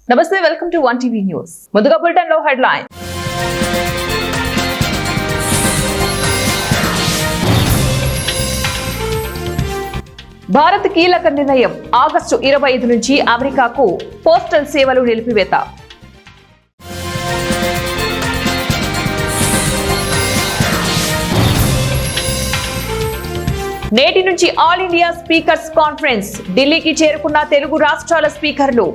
నమస్తే, welcome to 1 TV news. ముందుగా bulletin లో హెడ్లైన్. భారత్ కీలక నిర్ణయం. ఆగస్టు 25 నుంచి అమెరికాకు పోస్టల్ సేవలు నిలిపివేత. నేటి నుంచి ఆల్ ఇండియా స్పీకర్స్ కాన్ఫరెన్స్. ఢిల్లీకి చేరుకున్న తెలుగు రాష్ట్రాల స్పీకర్లు.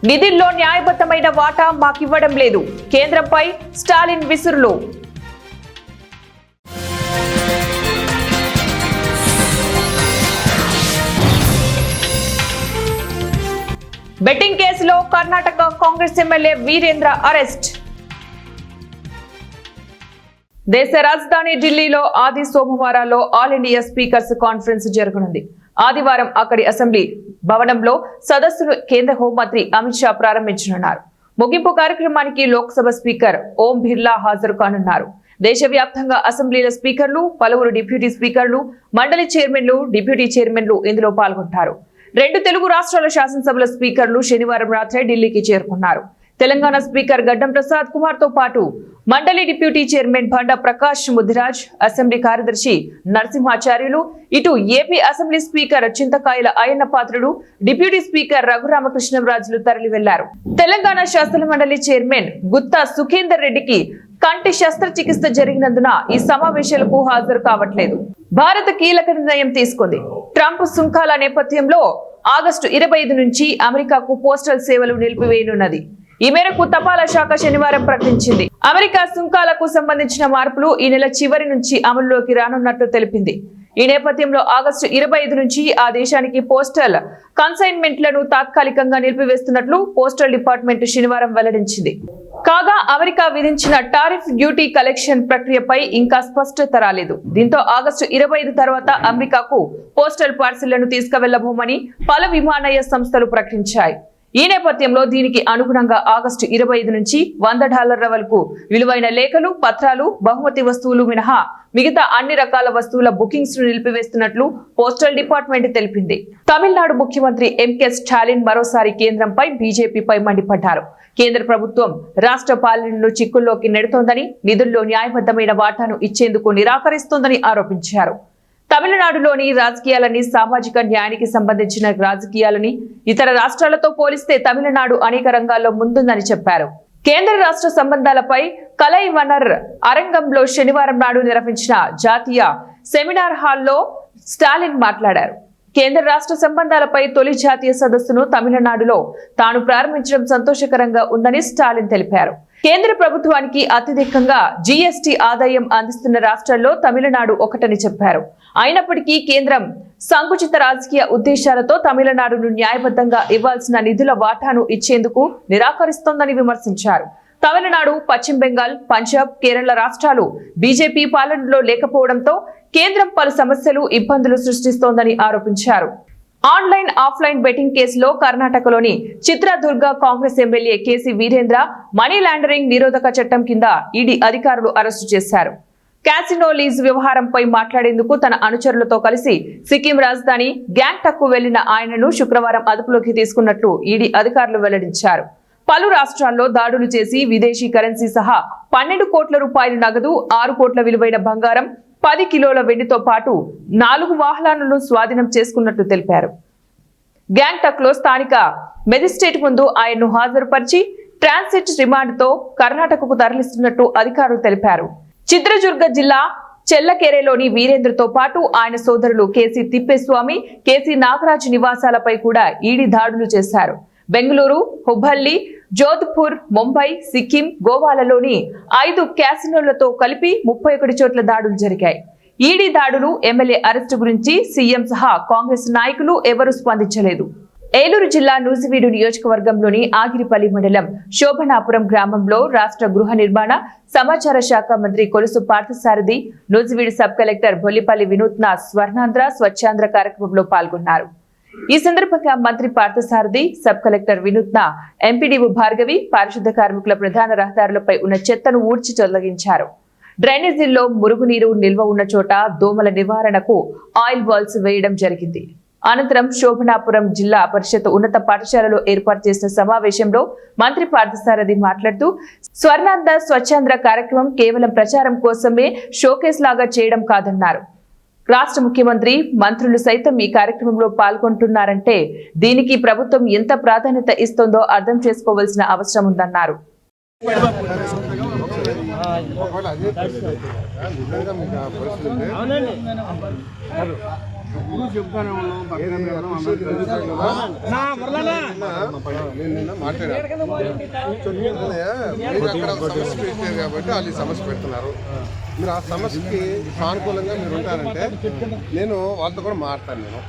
నిధుల్లో న్యాయబద్ధమైన వాటా మాకివ్వడం లేదు. కేంద్రంపై స్టాలిన్ విసురులు. బెట్టింగ్ కేసులో కర్ణాటక కాంగ్రెస్ ఎమ్మెల్యే వీరేంద్ర అరెస్ట్. దేశ రాజధాని ఢిల్లీలో ఆది సోమవారాల్లో ఆల్ ఇండియా స్పీకర్స్ కాన్ఫరెన్స్ జరగనుంది. ఆదివారం అక్కడి అసెంబ్లీ భవనంలో సదస్సును కేంద్ర హోంమంత్రి అమిత్ షా ప్రారంభించనున్నారు. ముగింపు కార్యక్రమానికి లోక్సభ స్పీకర్ ఓం బిర్లా హాజరు కానున్నారు. దేశవ్యాప్తంగా అసెంబ్లీల స్పీకర్లు, పలువురు డిప్యూటీ స్పీకర్లు, మండలి చైర్మన్లు, డిప్యూటీ చైర్మన్లు ఇందులో పాల్గొంటారు. 2 తెలుగు రాష్ట్రాల శాసనసభల స్పీకర్లు శనివారం రాత్రి ఢిల్లీకి చేరుకున్నారు. తెలంగాణ స్పీకర్ గడ్డం ప్రసాద్ కుమార్ తో పాటు మండలి డిప్యూటీ చైర్మన్ బండా ప్రకాష్ ముదిరాజ్, అసెంబ్లీ కార్యదర్శి నరసింహాచార్యులు, ఇటు ఏపీ అసెంబ్లీ స్పీకర్ చింతకాయల అయ్యన్న పాత్రుడు, డిప్యూటీ స్పీకర్ రఘురామకృష్ణరాజులు తరలి వెళ్లారు. తెలంగాణ శాసన మండలి చైర్మన్ గుత్తా సుఖేందర్ రెడ్డికి కంటి శస్త్రచికిత్స జరిగినందున ఈ సమావేశాలకు హాజరు కావట్లేదు. భారత్ కీలక నిర్ణయం తీసుకుంది. ట్రంప్ సుంకాల నేపథ్యంలో ఆగస్టు 25 నుంచి అమెరికాకు పోస్టల్ సేవలు నిలిపివేయనున్నది. ఈ మేరకు తపాలా శాఖ శనివారం ప్రకటించింది. అమెరికా సుంకాలకు సంబంధించిన మార్పులు ఈ నెల చివరి నుంచి అమలులోకి రానున్నట్లు తెలిపింది. ఈ నేపథ్యంలో ఆగస్టు 25 నుంచి ఆ దేశానికి పోస్టల్ కన్సైన్మెంట్లను తాత్కాలికంగా నిలిపివేస్తున్నట్లు పోస్టల్ డిపార్ట్మెంట్ శనివారం వెల్లడించింది. కాగా అమెరికా విధించిన టారిఫ్ డ్యూటీ కలెక్షన్ ప్రక్రియపై ఇంకా స్పష్టత రాలేదు. దీంతో ఆగస్టు 25 తర్వాత అమెరికాకు పోస్టల్ పార్సిళ్లను తీసుకువెళ్లబోమని పలు విమానయాన సంస్థలు ప్రకటించాయి. ఈ నేపథ్యంలో దీనికి అనుగుణంగా ఆగస్టు 25 నుంచి $100 వరకు విలువైన లేఖలు, పత్రాలు, బహుమతి వస్తువులు మినహా మిగతా అన్ని రకాల వస్తువుల బుకింగ్స్ ను నిలిపివేస్తున్నట్లు పోస్టల్ డిపార్ట్మెంట్ తెలిపింది. తమిళనాడు ముఖ్యమంత్రి ఎంకే స్టాలిన్ మరోసారి కేంద్రంపై బీజేపీపై మండిపడ్డారు. కేంద్ర ప్రభుత్వం రాష్ట్ర పాలనను చిక్కుల్లోకి నెడుతోందని, నిధుల్లో న్యాయబద్ధమైన వాటాను ఇచ్చేందుకు నిరాకరిస్తోందని ఆరోపించారు. తమిళనాడులోని రాజకీయాలని, సామాజిక న్యాయానికి సంబంధించిన రాజకీయాలని ఇతర రాష్ట్రాలతో పోలిస్తే తమిళనాడు అనేక రంగాల్లో ముందుందని చెప్పారు. కేంద్ర రాష్ట్ర సంబంధాలపై కలైవనర్ అరంగంలో శనివారం నాడు నిర్వహించిన జాతీయ సెమినార్ హాల్లో స్టాలిన్ మాట్లాడారు. కేంద్ర రాష్ట్ర సంబంధాలపై తొలి జాతీయ సదస్సును తమిళనాడులో తాను ప్రారంభించడం సంతోషకరంగా ఉందని స్టాలిన్ తెలిపారు. కేంద్ర ప్రభుత్వానికి అత్యధికంగా జీఎస్టీ ఆదాయం అందిస్తున్న రాష్ట్రాల్లో తమిళనాడు ఒకటని చెప్పారు. అయినప్పటికీ కేంద్రం సంకుచిత రాజకీయ ఉద్దేశాలతో తమిళనాడును న్యాయబద్ధంగా ఇవ్వాల్సిన నిధుల వాటాను ఇచ్చేందుకు నిరాకరిస్తోందని విమర్శించారు. తమిళనాడు, పశ్చిమ బెంగాల్, పంజాబ్, కేరళ రాష్ట్రాలు బీజేపీ పాలనలో లేకపోవడంతో కేంద్రం పలు సమస్యలు, ఇబ్బందులు సృష్టిస్తోందని ఆరోపించారు. ఆన్లైన్, ఆఫ్లైన్ బెట్టింగ్ కేసులో కర్ణాటకలోని Chitradurga Congress MLA KC Veerendra money laundering నిరోధక చట్టం కింద ఈడీ అధికారులు అరెస్టు చేశారు. క్యాసినో లీజ్ వ్యవహారంపై మాట్లాడేందుకు తన అనుచరులతో కలిసి సిక్కిం రాజధాని గ్యాంగ్టాక్ వెళ్లిన ఆయనను శుక్రవారం అదుపులోకి తీసుకున్నట్లు ఈడీ అధికారులు వెల్లడించారు. పలు రాష్ట్రాల్లో దాడులు చేసి విదేశీ కరెన్సీ సహా 12 కోట్ల రూపాయల నగదు, 6 కోట్ల విలువైన బంగారం, 10 కిలోల వెండితో పాటు 4 వాహనాలను స్వాధీనం చేసుకున్నట్లు తెలిపారు. గ్యాంగ్టాక్ లో స్థానిక మెజిస్ట్రేట్ ముందు ఆయన్ను హాజరుపరిచి ట్రాన్సిట్ రిమాండ్తో కర్ణాటకకు తరలిస్తున్నట్టు అధికారులు తెలిపారు. చిత్రదుర్గ జిల్లా చెల్లకెరెలోని వీరేంద్రతో పాటు ఆయన సోదరులు కేసీ తిప్పేస్వామి, కేసీ నాగరాజు నివాసాలపై కూడా ఈడీ దాడులు చేశారు. బెంగళూరు, హుబ్బల్లి, జోధ్పూర్, ముంబై, సిక్కిం, గోవాలలోని 5 క్యాసినోలతో కలిపి 31 చోట్ల దాడులు జరిగాయి. ఈడీ దాడులు, ఎమ్మెల్యే అరెస్టు గురించి సీఎం సహా కాంగ్రెస్ నాయకులు ఎవరూ స్పందించలేదు. ఏలూరు జిల్లా నూజివీడు నియోజకవర్గంలోని ఆగిరిపల్లి మండలం శోభనాపురం గ్రామంలో రాష్ట్ర గృహ నిర్మాణ సమాచార శాఖ మంత్రి కొలుసు పార్థసారథి, నూజివీడు సబ్ కలెక్టర్ బొల్లిపల్లి వినూత్న స్వర్ణాంధ్ర స్వచ్ఛాంధ్ర కార్యక్రమంలో పాల్గొన్నారు. ఈ సందర్భంగా మంత్రి పార్థసారథి, సబ్ కలెక్టర్ వినూత్న, ఎంపీడీఓ భార్గవి పారిశుద్ధ కార్మికుల ప్రధాన రహదారులపై ఉన్న చెత్తను ఊడ్చి తొలగించారు. డ్రైనేజీల్లో మురుగునీరు నిల్వ ఉన్న చోట దోమల నివారణకు ఆయిల్ వాల్స్ వేయడం జరిగింది. అనంతరం శోభనాపురం జిల్లా పరిషత్ ఉన్నత పాఠశాలలో ఏర్పాటు చేసిన సమావేశంలో మంత్రి పార్థసారథి మాట్లాడుతూ స్వర్ణాంధ్ర స్వచ్ఛాంధ్ర కార్యక్రమం కేవలం ప్రచారం కోసమే షోకేస్ లాగా చేయడం కాదన్నారు. రాష్ట్ర ముఖ్యమంత్రి మంత్రులు సైతం ఈ కార్యక్రమంలో పాల్గొంటున్నారంటే దీనికి ప్రభుత్వం ఎంత ప్రాధాన్యత ఇస్తుందో అర్థం చేసుకోవాల్సిన అవసరం ఉందన్నారు. కాబట్టి వాళ్ళు ఈ సమస్య పెడుతున్నారు. మీరు ఆ సమస్యకి సానుకూలంగా మీరు ఉంటారంటే నేను వాళ్ళతో కూడా మాట్లాడతాను. నేను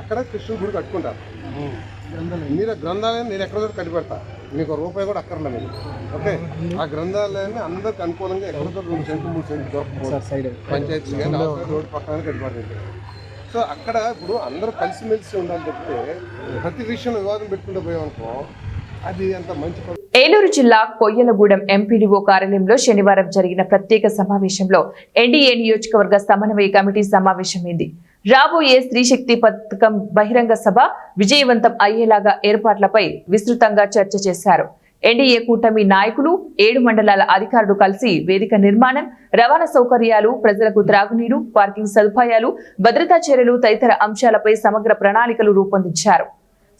అక్కడ కృష్ణుడి గుడి కట్టుకుంటారు. మీరు గ్రంథాలయాన్ని నేను ఎక్కడ కట్టి పెడతా, మీకు రూపాయి కూడా అక్కర్లే మీరు. ఓకే, ఆ గ్రంథాలయాన్ని అందరికి అనుకూలంగా ఎక్కడో 2 సెంట్లు 3 సెంట్లు దొరకపోతే పంచాయతీ కానీ రోడ్డు పక్కన కట్టి పెడతారు. సో అక్కడ ఇప్పుడు అందరూ కలిసిమెలిసి ఉండాలని చెప్తే ప్రతి విషయంలో వివాదం పెట్టుకుంటూ పోయామనుకో అది అంత మంచి. ఏలూరు జిల్లా కొయ్యలగూడెం ఎంపీడీఓ కార్యాలయంలో శనివారం జరిగిన ప్రత్యేక సమావేశంలో ఎన్డీఏ నియోజకవర్గ సమన్వయ కమిటీ సమావేశమైంది. రాబోయే స్త్రీశక్తి పథకం బహిరంగ సభ విజయవంతం అయ్యేలాగా ఏర్పాట్లపై విస్తృతంగా చర్చ చేశారు. ఎన్డీఏ కూటమి నాయకులు 7 మండలాల అధికారులు కలిసి వేదిక నిర్మాణం, రవాణా సౌకర్యాలు, ప్రజలకు త్రాగునీరు, పార్కింగ్ సదుపాయాలు, భద్రతా చర్యలు తదితర అంశాలపై సమగ్ర ప్రణాళికలు రూపొందించారు.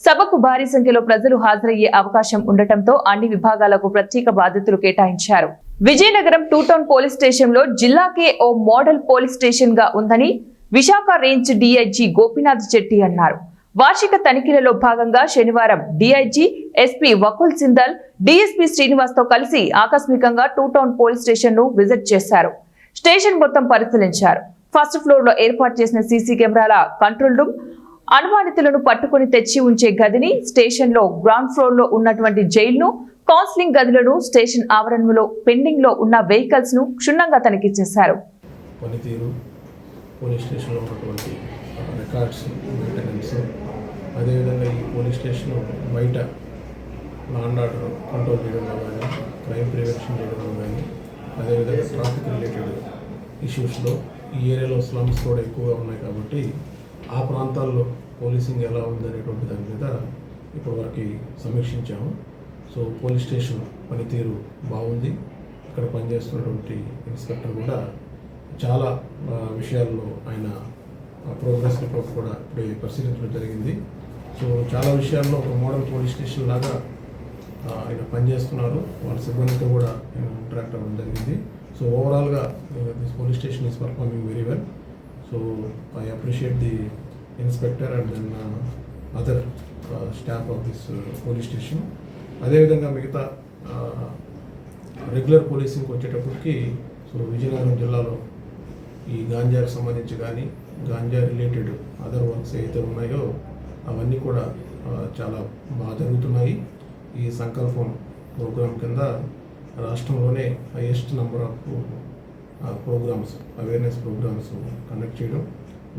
సభకు భారీ సంఖ్యలో ప్రజలు హాజరయ్యే అవకాశం ఉండటంతో అన్ని విభాగాలకు ప్రత్యేక బాధ్యతలు కేటాయించారు. విజయనగరం 2 టౌన్ పోలీస్ స్టేషన్ లో జిల్లాకే ఓ మోడల్ పోలీస్ స్టేషన్ గా ఉందని విశాఖ రేంజ్ డీఐజీ గోపీనాథ్ చెట్టి అన్నారు. వార్షిక తనిఖీలలో భాగంగా శనివారం DIG, SP Vakul Sindal, DSP Srinivas తో కలిసి ఆకస్మికంగా 2 టౌన్ పోలీస్ స్టేషన్ ను విజిట్ చేశారు. స్టేషన్ మొత్తం పరిశీలించారు. ఫస్ట్ ఫ్లోర్ లో ఏర్పాటు చేసిన సీసీ కెమెరాల కంట్రోల్ రూమ్, అనుమానితులను పట్టుకుని తెచ్చి ఉంచే గదిని, స్టేషన్ లో గ్రౌండ్ ఫ్లోర్ లో ఉన్నటువంటి జైలును, కౌన్సిలింగ్ గదులను, స్టేషన్ ఆవరణలో పెండింగ్ లో ఉన్న వెహికల్స్ ను క్షుణ్ణంగా తనిఖీ చేశారు. పోలీస్ స్టేషన్లో ఉన్నటువంటి రికార్డ్స్, మెయింటెనెన్స్, అదేవిధంగా ఈ పోలీస్ స్టేషన్ బయట లా అండ్ ఆర్డర్ కంట్రోల్ చేయడంలో కానీ, క్రైమ్ ప్రివెన్షన్ చేయడంలో కానీ, అదేవిధంగా ట్రాఫిక్ రిలేటెడ్ ఇష్యూస్లో ఈ ఏరియాలో స్లమ్స్ కూడా ఎక్కువగా ఉన్నాయి కాబట్టి ఆ ప్రాంతాల్లో పోలీసింగ్ ఎలా ఉందనేటువంటి దాని మీద ఇప్పటివరకు సమీక్షించాము. సో పోలీస్ స్టేషన్ పనితీరు బాగుంది. ఇక్కడ పనిచేస్తున్నటువంటి ఇన్స్పెక్టర్ కూడా చాలా విషయాల్లో ఆయన ప్రోగ్రెస్ రిపోర్ట్ కూడా ఇప్పుడే పరిశీలించడం జరిగింది. సో చాలా విషయాల్లో ఒక మోడల్ పోలీస్ స్టేషన్ లాగా ఆయన పనిచేస్తున్నారు. వాళ్ళ సిబ్బందితో కూడా ఇంటరాక్ట్ అవ్వడం జరిగింది. సో ఓవరాల్గా this police station is performing very well. So I appreciate the inspector and then other staff of this police station. అదేవిధంగా మిగతా రెగ్యులర్ పోలీసింగ్కి వచ్చేటప్పటికి సో విజయనగరం జిల్లాలో ఈ గాంజాకి సంబంధించి కానీ, గాంజా రిలేటెడ్ అదర్ వర్క్స్ ఏవైతే ఉన్నాయో అవన్నీ కూడా చాలా బాగా జరుగుతున్నాయి. ఈ సంకల్పం ప్రోగ్రాం కింద రాష్ట్రంలోనే highest number of programs, awareness programs conduct చేయడం,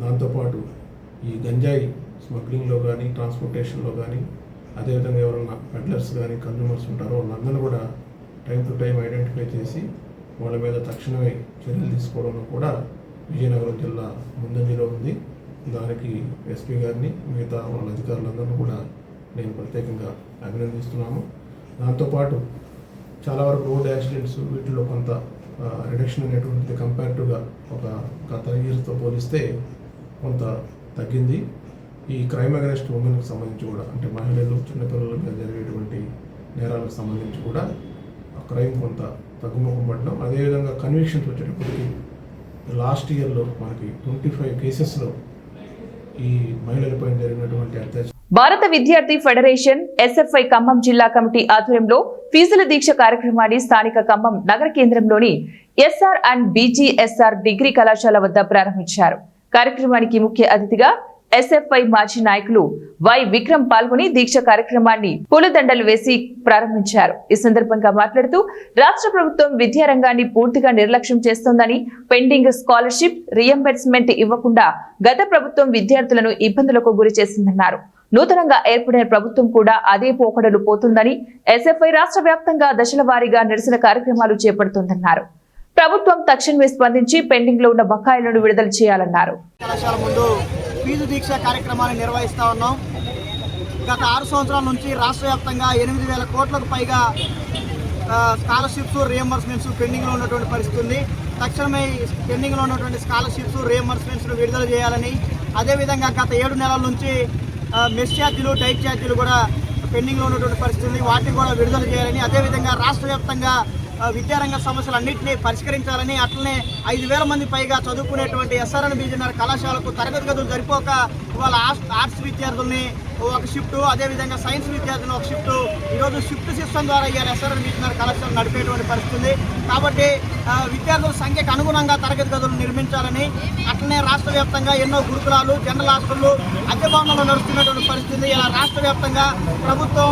దాంతోపాటు ఈ గంజాయి స్మగ్లింగ్లో కానీ, ట్రాన్స్పోర్టేషన్లో కానీ, అదేవిధంగా ఎవరైనా పెడ్లర్స్ కానీ, కన్జ్యూమర్స్ ఉంటారో వాళ్ళందరినీ కూడా టైం టు టైం ఐడెంటిఫై చేసి వాళ్ళ మీద తక్షణమే చర్యలు తీసుకోవడంలో కూడా విజయనగరం జిల్లా ముందంజలో ఉంది. దానికి ఎస్పీ గారిని, మిగతా వాళ్ళ అధికారులందరినీ కూడా నేను ప్రత్యేకంగా అభినందిస్తున్నాము. దాంతోపాటు చాలా వరకు రోడ్ యాక్సిడెంట్స్ వీటిలో కొంత రిడక్షన్ అనేటువంటిది కంపేరిటివ్గా ఒక గత ఇయర్స్తో పోలిస్తే కొంత తగ్గింది. ఈ క్రైమ్ అగెన్స్ట్ ఉమెన్కి సంబంధించి కూడా, అంటే మహిళలు, చిన్నపిల్లల మీద జరిగేటువంటి నేరాలకు సంబంధించి కూడా క్రైమ్ కొంత తగ్గుముఖం పడడం, అదేవిధంగా కన్విక్షన్స్ వచ్చేటప్పటికి లాస్ట్ ఇయర్లో మనకి 25 కేసెస్లో ఈ మహిళలపై జరిగినటువంటి అత్యాచారం. భారత విద్యార్థి ఫెడరేషన్ ఎస్ఎఫ్ఐ ఖమ్మం జిల్లా కమిటీ ఆధ్వర్యంలో ఫీజుల దీక్ష కార్యక్రమాన్ని స్థానిక ఖమ్మం నగర కేంద్రంలోని ఎస్ఆర్ అండ్ బీజీఎస్ఆర్ డిగ్రీ కళాశాల వద్ద ప్రారంభించారు. కార్యక్రమానికి ముఖ్య అతిథిగా ఎస్ఎఫ్ఐ మాజీ నాయకులు వై విక్రమ్ పాల్గొని దీక్ష కార్యక్రమాన్ని పూలదండలు వేసి ప్రారంభించారు. ఈ సందర్భంగా మాట్లాడుతూ రాష్ట్ర ప్రభుత్వం విద్యారంగాన్ని పూర్తిగా నిర్లక్ష్యం చేస్తోందని, పెండింగ్ స్కాలర్షిప్ రియంబర్స్మెంట్ ఇవ్వకుండా గత ప్రభుత్వం విద్యార్థులను ఇబ్బందులకు గురి చేసిందన్నారు. నూతనంగా ఏర్పడిన ప్రభుత్వం కూడా అదే పోకడలు పోతుందని, ఎస్ఎఫ్ఐ రాష్ట్ర వ్యాప్తంగా దశల వారీగా నిరసన కార్యక్రమాలు చేపడుతోందన్నారు. ప్రభుత్వం తక్షణమే స్పందించి పెండింగ్ లో ఉన్న బకాయిలను విడుదల చేయాలన్నారు. కళాశాల ముందు ఫీజు దీక్ష కార్యక్రమాన్ని నిర్వహిస్తా ఉన్నాం. గత 6 సంవత్సరాల నుంచి రాష్ట్ర వ్యాప్తంగా 8,000 కోట్లకు పైగా స్కాలర్షిప్స్ రియంబర్స్మెంట్స్ పెండింగ్లో ఉన్నటువంటి పరిస్థితి ఉంది. తక్షణమే పెండింగ్లో ఉన్నటువంటి స్కాలర్షిప్స్ రియంబర్స్మెంట్స్ను విడుదల చేయాలని, అదేవిధంగా గత 7 నెలల నుంచి మెస్ ఛార్జీలు డైట్ ఛార్జీలు కూడా పెండింగ్లో ఉన్నటువంటి పరిస్థితి ఉంది. వాటిని కూడా విడుదల చేయాలని, అదేవిధంగా రాష్ట్ర వ్యాప్తంగా విద్యారంగ సమస్యలన్నింటినీ పరిష్కరించాలని, అట్లనే 5,000 మంది పైగా చదువుకునేటువంటి ఎస్ఆర్ఎన్ బీజీఆర్ కళాశాలకు తరగతి గదులు సరిపోక ఇవాళ ఆర్ట్స్ విద్యార్థుల్ని ఒక షిఫ్ట్, అదేవిధంగా సైన్స్ విద్యార్థులను ఒక షిఫ్ట్, ఈరోజు షిఫ్ట్ సిస్టమ్ ద్వారా ఇవాళ ఎస్ఆర్ఎన్ బీజీఆర్ కళాశాల నడిపేటువంటి పరిస్థితి ఉంది. కాబట్టి విద్యార్థుల సంఖ్యకు అనుగుణంగా తరగతి గదులు నిర్మించాలని, అట్లనే రాష్ట్ర వ్యాప్తంగా ఎన్నో గురుకులాలు జనరల్ హాస్టళ్లు అద్దె భవనంలో నడుస్తున్నటువంటి పరిస్థితి. ఇలా రాష్ట్ర వ్యాప్తంగా ప్రభుత్వ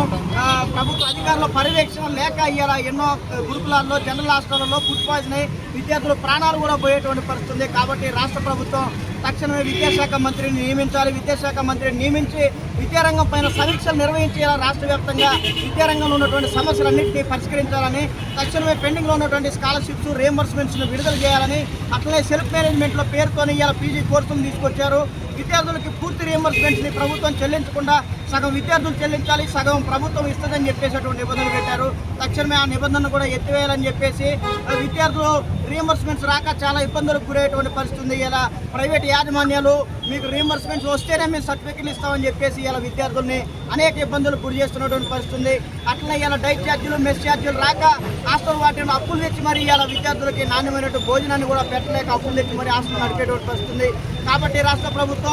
అధికారుల పర్యవేక్షణ లేక ఇలా ఎన్నో గురుకులాల్లో జనరల్ హాస్టళ్లలో ఫుడ్ పాయిజన్ అయి విద్యార్థుల ప్రాణాలు కూడా పోయేటువంటి పరిస్థితి ఉంది. కాబట్టి రాష్ట్ర ప్రభుత్వం తక్షణమే విద్యాశాఖ మంత్రిని నియమించాలి. విద్యాశాఖ మంత్రిని నియమించి విద్యారంగం పైన సమీక్షలు నిర్వహించి రాష్ట్ర వ్యాప్తంగా విద్యారంగంలో ఉన్నటువంటి సమస్యలన్నింటినీ పరిష్కరించాలని, తక్షణమే పెండింగ్లో ఉన్నటువంటి స్కాలర్షిప్స్ రియంబర్స్మెంట్స్ను విడుదల చేయాలని, అట్లనే సెల్ఫ్ మేనేజ్మెంట్లో పేరుతోని ఇలా పీజీ కోర్సులు తీసుకొచ్చారు. విద్యార్థులకి పూర్తి రియంబర్స్మెంట్స్ని ప్రభుత్వం చెల్లించకుండా సగం విద్యార్థులు చెల్లించాలి, సగం ప్రభుత్వం ఇస్తుందని చెప్పేసేటువంటి నిబంధనలు పెట్టారు. తక్షణమే ఆ నిబంధనను కూడా ఎత్తివేయాలని చెప్పేసి విద్యార్థులు రియంబర్స్మెంట్స్ రాక చాలా ఇబ్బందులకు గురయ్యేటువంటి పరిస్థితి ఉంది. ఇలా ప్రైవేట్ యాజమాన్యాలు మీకు రియంబర్స్మెంట్స్ వస్తేనే మేము సర్టిఫికెట్లు ఇస్తామని చెప్పేసి ఇలా విద్యార్థుల్ని అనేక ఇబ్బందులకు గురి చేస్తున్నటువంటి పరిస్థితి ఉంది. అట్లనే ఇలా డైట్ ఛార్జీలు మెస్ ఛార్జీలు రాక హాస్టల్ వాటిని అప్పులు తెచ్చి మరి ఇలా విద్యార్థులకి నాణ్యమైనటువంటి భోజనాన్ని కూడా పెట్టలేక అప్పులు తెచ్చి మరి హాస్టల్ నడిపేటువంటి పరిస్థితి ఉంది. కాబట్టి రాష్ట్ర ప్రభుత్వం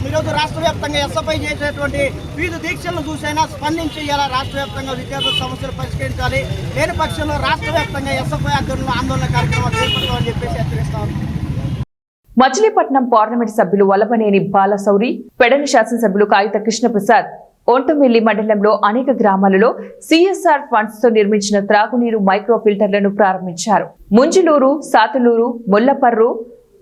ఈరోజు రాష్ట్ర వ్యాప్తంగా ఎస్ఎఫ్ఐ చేసేటువంటి ఫీజు దీక్షలను చూసైనా స్పందించి ఇలా రాష్ట్ర వ్యాప్తంగా విద్యార్థుల సమస్యలు పరిష్కరించాలి. లేని పక్షంలో రాష్ట్ర వ్యాప్తంగా ఎస్ఎఫ్ఐ ఆధ్వర్యంలో ఆందోళన కార్యక్రమాలు చేపడతామని చెప్పేసి హెచ్చరిస్తాం. మచిలీపట్నం పార్లమెంట్ సభ్యులు వల్లభనేని బాలశౌరి, పెడన శాసనసభ్యులు కాగిత కృష్ణప్రసాద్ ఒంటుమిల్లి మండలంలో అనేక గ్రామాలలో సిఎస్ఆర్ ఫండ్స్ తో నిర్మించిన త్రాగునీరు మైక్రో ఫిల్టర్లను ప్రారంభించారు. ముంజులూరు, సాతులూరు, ముల్లపర్రు,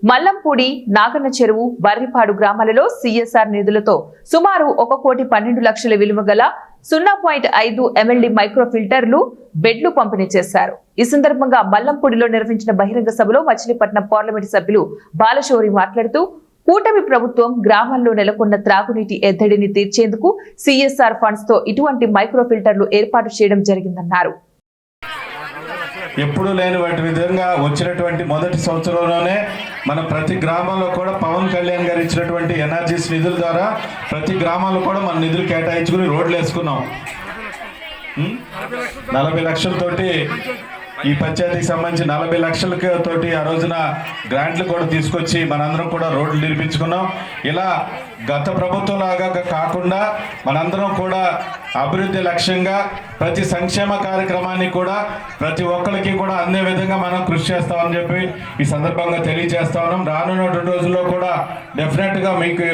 మల్లంపూడి, నాగన్న చెరువు, బర్రిపాడు గ్రామాలలో సిఎస్ఆర్ నిధులతో సుమారు 1,12,00,000 విలువ గల 0.5 MLD మైక్రో ఫిల్టర్లు, బెడ్లు పంపిణీ చేశారు. ఈ సందర్భంగా మల్లంపూడిలో నిర్వహించిన బహిరంగ సభలో మచిలీపట్నం పార్లమెంట్ సభ్యులు బాలశౌరి మాట్లాడుతూ, కూటమి ప్రభుత్వం గ్రామాల్లో నెలకొన్న త్రాగునీటి ఎద్దడిని తీర్చేందుకు సిఎస్ఆర్ ఫండ్స్ తో ఇటువంటి మైక్రో ఫిల్టర్లు ఏర్పాటు చేయడం జరిగిందన్నారు. ఎప్పుడు లేని వాటి విధంగా వచ్చినటువంటి మొదటి సంవత్సరంలోనే మన ప్రతి గ్రామంలో కూడా పవన్ కళ్యాణ్ గారు ఇచ్చినటువంటి ఎనర్జీస్ నిధుల ద్వారా ప్రతి గ్రామాల్లో కూడా మన నిధులు కేటాయించుకుని రోడ్లు వేసుకున్నాం. 40 లక్షలతోటి ఈ పంచాయతీకి సంబంధించి 40 లక్షలతోటి ఆ రోజున గ్రాంట్లు కూడా తీసుకొచ్చి మనందరం కూడా రోడ్లు నిర్మించుకున్నాం. ఇలా గత ప్రభుత్వంలాగా కాకుండా మనందరం కూడా అభివృద్ధి లక్ష్యంగా ప్రతి సంక్షేమ కార్యక్రమాన్ని కూడా ప్రతి ఒక్కరికి కూడా అందే విధంగా మనం కృషి చేస్తామని చెప్పి ఈ సందర్భంగా తెలియజేస్తా ఉన్నాం. రానున్నటువంటి రోజుల్లో కూడా డెఫినెట్గా మీకు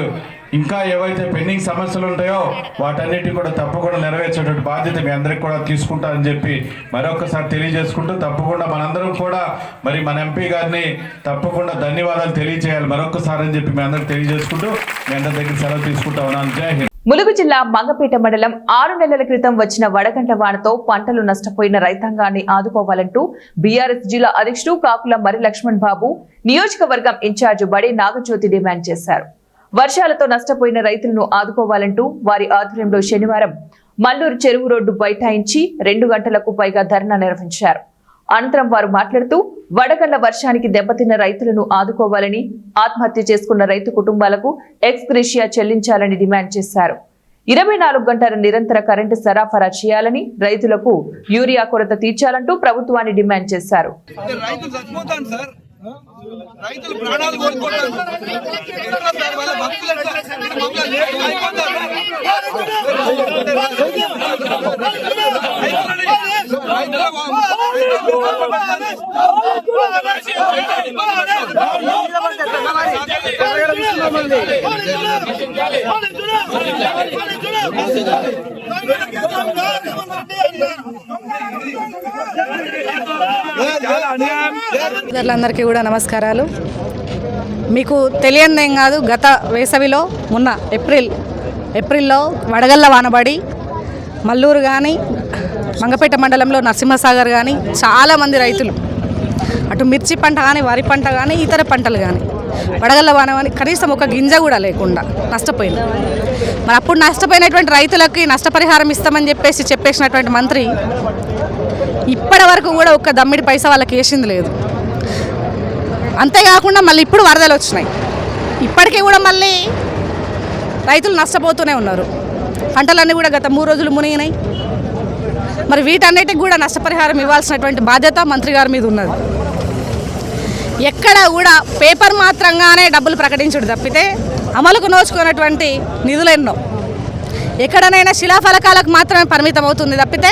ఇంకా ఏవైతే పెండింగ్ సమస్యలు ఉంటాయో వాటన్నిటి కూడా తప్పకుండా నెరవేర్చేటువంటి బాధ్యత మీ అందరికి కూడా తీసుకుంటారని చెప్పి మరొకసారి తెలియజేసుకుంటూ, తప్పకుండా మనందరం కూడా మరి మన ఎంపీ గారిని తప్పకుండా ధన్యవాదాలు తెలియజేయాలి మరొకసారి అని చెప్పి మీ అందరికి తెలియజేసుకుంటూ మీ అందరి దగ్గర సెలవు తీసుకుంటా ఉన్నాను. జై హింద్. ములుగు జిల్లా మంగపేట మండలం 6 నెలల క్రితం వచ్చిన వడగండ్ల వానతో పంటలు నష్టపోయిన రైతాంగాన్ని ఆదుకోవాలంటూ బీఆర్ఎస్ జిల్లా అధ్యక్షుడు కాకుల మరి లక్ష్మణ్ బాబు, నియోజకవర్గం ఇన్ఛార్జ్ బడే నాగజ్యోతి డిమాండ్ చేశారు. వర్షాలతో నష్టపోయిన రైతులను ఆదుకోవాలంటూ వారి ఆధ్వర్యంలో శనివారం మల్లూరు చెరువు రోడ్డు బైఠాయించి 2 గంటలకు పైగా ధర్నా నిర్వహించారు. అనంతరం వారు మాట్లాడుతూ, వడగళ్ల వర్షానికి దెబ్బతిన్న రైతులను ఆదుకోవాలని, ఆత్మహత్య చేసుకున్న రైతు కుటుంబాలకు ఎక్స్ గ్రేషియా చెల్లించాలని డిమాండ్ చేశారు. 24 గంటల నిరంతర కరెంటు సరఫరా చేయాలని, రైతులకు యూరియా కొరత తీర్చాలంటూ ప్రభుత్వాన్ని డిమాండ్ చేశారు. రైతులు ప్రాణాలు కోల్పోతారు. అందరికీ కూడా నమస్కారాలు. మీకు తెలియదేం కాదు, గత వేసవిలో మొన్న ఏప్రిల్లో వడగళ్ల వానబడి మల్లూరు కానీ మంగపేట మండలంలో నరసింహసాగర్ కానీ చాలామంది రైతులు అటు మిర్చి పంట కానీ వరి పంట కానీ ఇతర పంటలు కానీ వడగళ్ళ వాన కానీ కనీసం ఒక గింజ కూడా లేకుండా నష్టపోయింది. మరి అప్పుడు నష్టపోయినటువంటి రైతులకి నష్టపరిహారం ఇస్తామని చెప్పేసినటువంటి మంత్రి ఇప్పటి వరకు కూడా ఒక్క దమ్మిడి పైసా వాళ్ళకి వేసింది లేదు. అంతేకాకుండా మళ్ళీ ఇప్పుడు వరదలు వచ్చినాయి, ఇప్పటికీ కూడా మళ్ళీ రైతులు నష్టపోతూనే ఉన్నారు. పంటలన్నీ కూడా గత 3 రోజులు మునిగినాయి. మరి వీటన్నిటికి కూడా నష్టపరిహారం ఇవ్వాల్సినటువంటి బాధ్యత మంత్రి గారి మీద ఉన్నది. ఎక్కడ కూడా పేపర్ మాత్రంగానే డబ్బులు ప్రకటించుడు తప్పితే అమలుకు నోచుకున్నటువంటి నిధులు ఎన్నో ఎక్కడనైనా శిలాఫలకాలకు మాత్రమే పరిమితం అవుతుంది తప్పితే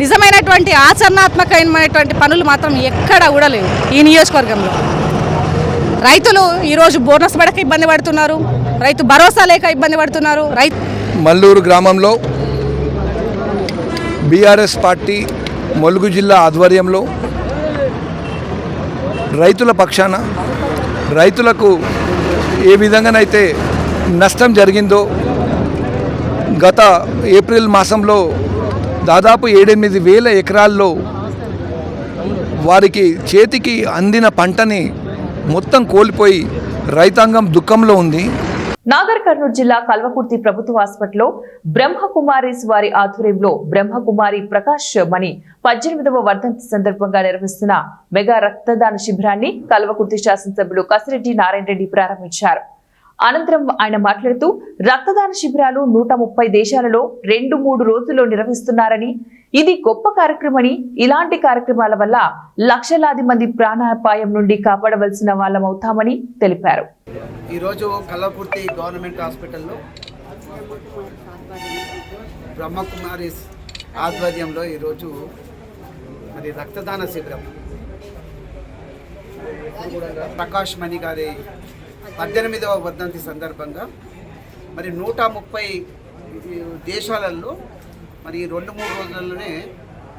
నిజమైనటువంటి ఆచరణాత్మకమైనటువంటి పనులు మాత్రం ఎక్కడ కూడా లేవు ఈ నియోజకవర్గంలో. రైతులు ఈరోజు బోనస్ పడక ఇబ్బంది పడుతున్నారు, రైతు భరోసా లేక ఇబ్బంది పడుతున్నారు. మల్లూరు గ్రామంలో బీఆర్ఎస్ పార్టీ ములుగు జిల్లా ఆధ్వర్యంలో రైతుల పక్షాన రైతులకు ఏ విధంగానైతే నష్టం జరిగిందో గత ఏప్రిల్ మాసంలో దాదాపు 7-8 వేల ఎకరాల్లో వారికి చేతికి అందిన పంటని మొత్తం కోల్పోయి రైతాంగం దుఃఖంలో ఉంది. నాగర్ కర్నూలు జిల్లా కల్వకుర్తి ప్రభుత్వ హాస్పిటల్లో బ్రహ్మకుమారీస్ వారి ఆధ్వర్యంలో బ్రహ్మకుమారి ప్రకాష్ మణి 18వ వర్ధంతి సందర్భంగా నిర్వహిస్తున్న మెగా రక్తదాన శిబిరాన్ని కల్వకుర్తి శాసనసభ్యులు కసిరెడ్డి నారాయణ రెడ్డి ప్రారంభించారు. అనంతరం ఆయన మాట్లాడుతూ రక్తదాన శిబిరాలు 130 దేశాలలో 2-3 రోజుల్లో నిర్వహిస్తున్నారని, ఇది గొప్ప కార్యక్రమని, ఇలాంటి కార్యక్రమాల వల్ల లక్షలాది మంది ప్రాణాపాయం నుండి కాపాడవలసిన వాళ్ళమవుతామని తెలిపారు. ఈరోజు కల్వకుర్తి గవర్నమెంట్ హాస్పిటల్లో బ్రహ్మకుమారీస్ ఆధ్వర్యంలో ఈరోజు మరి రక్తదాన శిబిరం ప్రకాష్ మణి గారి 18వ వర్ధంతి సందర్భంగా మరి 130 దేశాలలో మరి 2-3 రోజుల్లోనే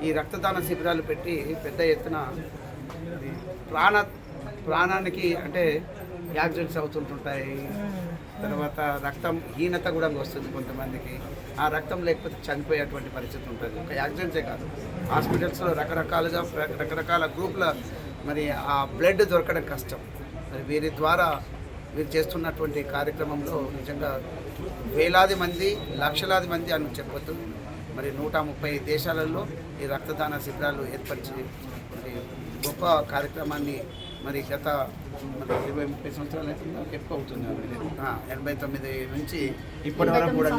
ఈ రక్తదాన శిబిరాలు పెట్టి పెద్ద ఎత్తున ప్రాణానికి అంటే యాక్సిడెంట్స్ అవుతుంటుంటాయి, తర్వాత రక్తం హీనత కూడా వస్తుంది కొంతమందికి, ఆ రక్తం లేకపోతే చనిపోయేటువంటి పరిస్థితి ఉంటుంది. ఒక యాక్సిడెంట్సే కాదు, హాస్పిటల్స్లో రకరకాల గ్రూపుల మరి ఆ బ్లడ్ దొరకడం కష్టం. మరి వీరి ద్వారా వీరు చేస్తున్నటువంటి కార్యక్రమంలో నిజంగా వేలాది మంది, లక్షలాది మంది అని చెప్పొద్దు, మరి 130 దేశాలలో ఈ రక్తదాన శిబిరాలు ఏర్పరిచి మరి గొప్ప కార్యక్రమాన్ని మరి గత 20-30 సంవత్సరాలు అవుతుందా ఎక్కువ అవుతుంది, 89 నుంచి ఇప్పటి వరకు కూడా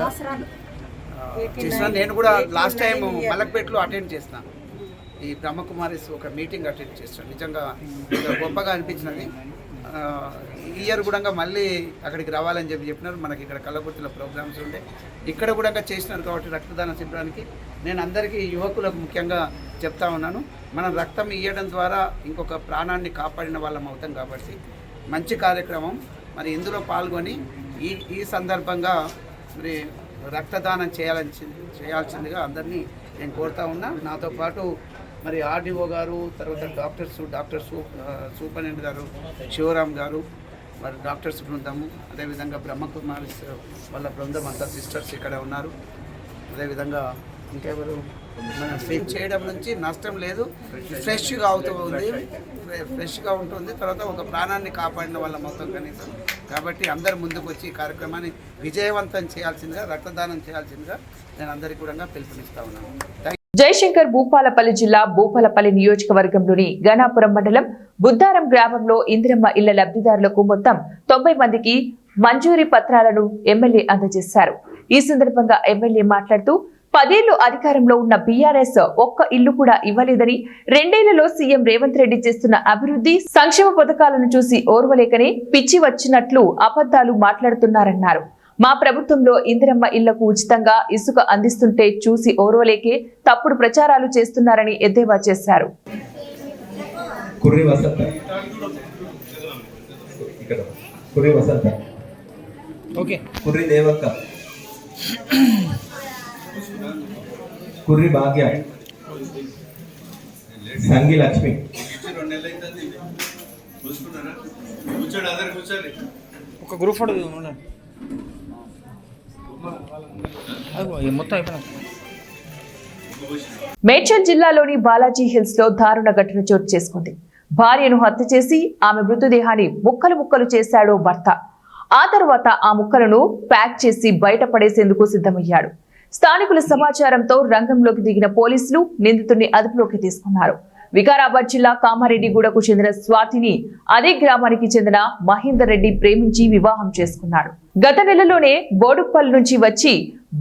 చేసిన. నేను కూడా లాస్ట్ టైం మలక్పేటలో అటెండ్ చేసిన ఈ బ్రహ్మకుమారీస్ ఒక మీటింగ్ అటెండ్ చేస్తాను. నిజంగా గొప్పగా అనిపించినది. ఈ ఇయర్ కూడా మళ్ళీ అక్కడికి రావాలని చెప్పినారు. మనకి ఇక్కడ కల్వకుర్తిలో ప్రోగ్రామ్స్ ఉండే ఇక్కడ కూడా చేసినారు. కాబట్టి రక్తదాన శిబిరానికి నేను అందరికీ యువకులకు ముఖ్యంగా చెప్తా ఉన్నాను, మనం రక్తం ఇవ్వడం ద్వారా ఇంకొక ప్రాణాన్ని కాపాడిన వాళ్ళం అవుతాం. కాబట్టి మంచి కార్యక్రమం, మరి ఇందులో పాల్గొని ఈ సందర్భంగా మరి రక్తదానం చేయాల్సిందిగా అందరినీ నేను కోరుతా ఉన్నా. నాతో పాటు మరి ఆర్డీఓ గారు, తర్వాత డాక్టర్ సూపరింటెండెంట్ గారు, శివరామ్ గారు, మరి డాక్టర్స్ బృందము, అదేవిధంగా బ్రహ్మకుమారీస్ వాళ్ళ బృందం అంతా సిస్టర్స్ ఇక్కడ ఉన్నారు. అదేవిధంగా ఇంకెవరు మనం స్విచ్ చేయడం నుంచి నష్టం లేదు, ఫ్రెష్గా ఉంటుంది. తర్వాత ఒక ప్రాణాన్ని కాపాడిన వాళ్ళ మొత్తం కనీసం. కాబట్టి అందరు ముందుకు వచ్చి ఈ కార్యక్రమాన్ని విజయవంతం చేయాల్సిందిగా, రక్తదానం చేయాల్సిందిగా నేను అందరికీ కూడా పిలుపునిస్తా ఉన్నాను. జయశంకర్ భూపాలపల్లి జిల్లా భూపాలపల్లి నియోజకవర్గంలోని గణాపురం మండలం బుద్దారం గ్రామంలో ఇందిరమ్మ ఇళ్ల లబ్ధిదారులకు మొత్తం 90 మందికి మంజూరీ పత్రాలను ఎమ్మెల్యే అందజేశారు. ఈ సందర్భంగా ఎమ్మెల్యే మాట్లాడుతూ 10 ఏళ్లు అధికారంలో ఉన్న బీఆర్ఎస్ ఒక్క ఇల్లు కూడా ఇవ్వలేదని, 2 ఏళ్లలో సీఎం రేవంత్ రెడ్డి చేస్తున్న అభివృద్ధి సంక్షేమ పథకాలను చూసి ఓర్వలేకనే పిచ్చి వచ్చినట్లు అబద్ధాలు మాట్లాడుతున్నారన్నారు. మా ప్రభుత్వంలో ఇందిరమ్మ ఇళ్లకు ఉచితంగా ఇసుక అందిస్తుంటే చూసి ఓర్వలేకే తప్పుడు ప్రచారాలు చేస్తున్నారని ఎద్దేవా చేశారు. కుర్రి వసంత, కుర్రి దేవక్క, కుర్రి భాగ్య, సంగి లక్ష్మి, ఒక గ్రూప్ ఫోటో మేడ్చల్ జిల్లాలోని బాలాజీ హిల్స్ లో దారుణ ఘటన చోటు చేసుకుంది. భార్యను హత్య చేసి ఆమె మృతదేహాన్ని ముక్కలు ముక్కలు చేశాడు భర్త. ఆ తర్వాత ఆ ముక్కలను ప్యాక్ చేసి బయటపడేసేందుకు సిద్ధమయ్యాడు. స్థానికుల సమాచారంతో రంగంలోకి దిగిన పోలీసులు నిందితుడిని అదుపులోకి తీసుకున్నారు. వికారాబాద్ జిల్లా కామారెడ్డిగూడకు చెందిన స్వాతిని అదే గ్రామానికి చెందిన మహేందర్ రెడ్డి ప్రేమించి వివాహం చేసుకున్నాడు. గత నెలలోనే బోడుప్పల్ నుంచి వచ్చి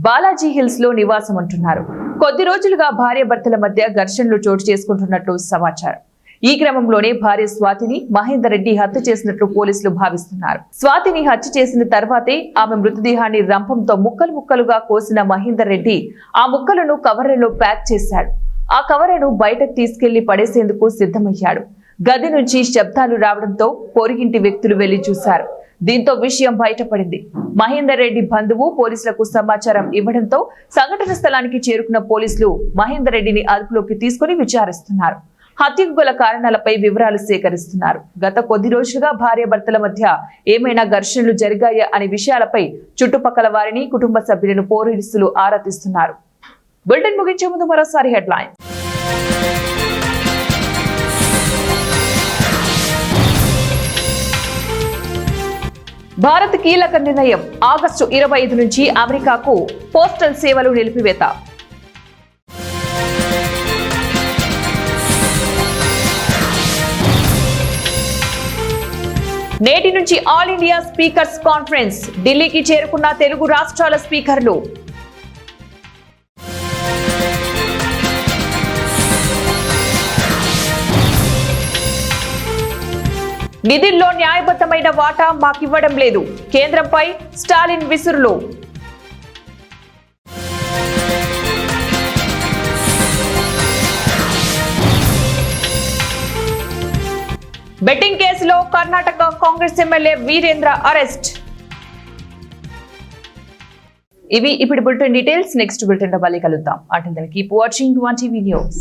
బాలాజీ హిల్స్ లో నివాసం ఉంటున్నారు. కొద్ది రోజులుగా భార్యాభర్తల మధ్య ఘర్షణలు చోటు చేసుకుంటున్నట్లు సమాచారం. ఈ క్రమంలోనే భార్య స్వాతిని మహేందర్ రెడ్డి హత్య చేసినట్లు పోలీసులు భావిస్తున్నారు. స్వాతిని హత్య చేసిన తర్వాతే ఆమె మృతదేహాన్ని రంపంతో ముక్కలు ముక్కలుగా కోసిన మహేందర్ రెడ్డి ఆ ముక్కలను కవర్లలో ప్యాక్ చేశాడు. ఆ కవర్లను బయటకు తీసుకెళ్లి పడేసేందుకు సిద్ధమయ్యాడు. గది నుంచి శబ్దాలు రావడంతో పొరుగింటి వ్యక్తులు వెళ్లి చూశారు. దీంతో విషయం బయటపడింది. మహేందర్ రెడ్డి బంధువు పోలీసులకు సమాచారం ఇవ్వడంతో సంఘటన స్థలానికి చేరుకున్న పోలీసులు మహేందర్ రెడ్డిని అదుపులోకి తీసుకుని విచారిస్తున్నారు. హత్యకు గల కారణాలపై వివరాలు సేకరిస్తున్నారు. గత కొద్ది రోజులుగా భార్యాభర్తల మధ్య ఏమైనా ఘర్షణలు జరిగాయా అనే విషయాలపై చుట్టుపక్కల వారిని, కుటుంబ సభ్యులను పోలీసులు ఆరా తీస్తున్నారు. బులెటిన్ ముగించే ముందు మరోసారి హెడ్లైన్. భారత్ కీలక నిర్ణయం. ఆగస్టు 25 నుంచి అమెరికాకు పోస్టల్ సేవలు నిలిపివేత. నేటి నుంచి ఆల్ ఇండియా స్పీకర్స్ కాన్ఫరెన్స్. ఢిల్లీకి చేరుకున్న తెలుగు రాష్ట్రాల స్పీకర్లు. నిధుల్లో న్యాయబద్ధమైన వాటా మాకివ్వడం లేదు. కేంద్రంపై స్టాలిన్ విసురులు. బెట్టింగ్ కేసులో కర్ణాటక కాంగ్రెస్ ఎమ్మెల్యే వీరేంద్ర అరెస్ట్. ఇవి ఇప్పుడు బులెటిన్ డీటెయిల్స్. నెక్స్ట్ బులెటిన్ లో మళ్ళీ కలుద్దాం. Until then keep watching 1TV news.